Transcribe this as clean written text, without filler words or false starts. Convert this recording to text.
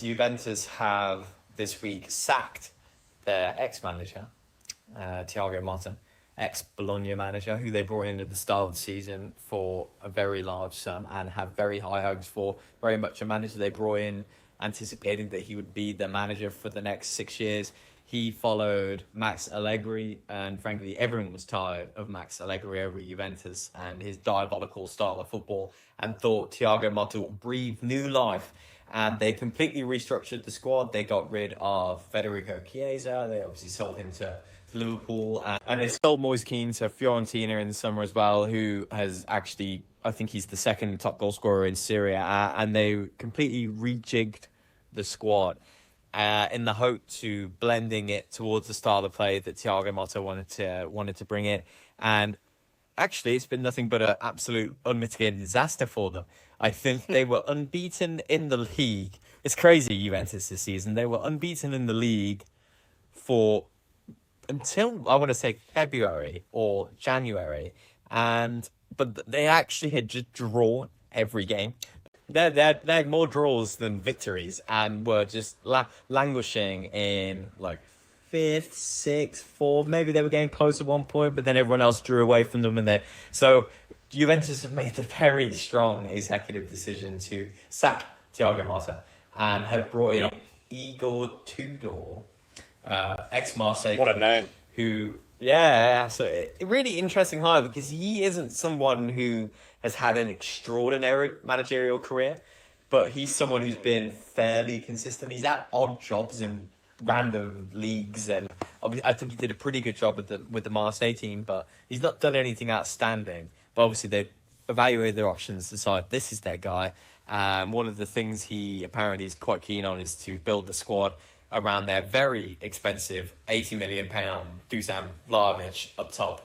Juventus have this week sacked their ex-manager, Thiago Motta, ex-Bologna manager, who they brought in at the start of the season for a very large sum and have very high hopes for. Very much a manager they brought in anticipating that he would be the manager for the next 6 years. He followed Max Allegri, and frankly, everyone was tired of Max Allegri over at Juventus and his diabolical style of football, and thought Thiago Motta would breathe new life. And they completely restructured the squad. They got rid of Federico Chiesa. They obviously sold him to Liverpool. And they sold Moise Kean to Fiorentina in the summer as well, who has actually, I think he's the second top goal scorer in Serie A. And they completely rejigged the squad in the hope to blending it towards the style of play that Thiago Motta wanted to bring in. And actually, it's been nothing but an absolute unmitigated disaster for them. I think they were unbeaten in the league. It's crazy, Juventus, this season. They were unbeaten in the league for until, I want to say, February or January. But they actually had just drawn every game. They had more draws than victories and were just languishing in like 5th, 6th, 4th. Maybe they were getting close at one point, but then everyone else drew away from them. So Juventus have made the very strong executive decision to sack Thiago Motta and have brought in Igor Tudor, ex-Marseille. What a name. So really interesting hire, because he isn't someone who has had an extraordinary managerial career, but he's someone who's been fairly consistent. He's had odd jobs in random leagues, and obviously I think he did a pretty good job with the Marseille team, but he's not done anything outstanding. But obviously they evaluated their options, decide this is their guy. One of the things he apparently is quite keen on is to build the squad around their very expensive £80 million Dusan Vlahovic up top.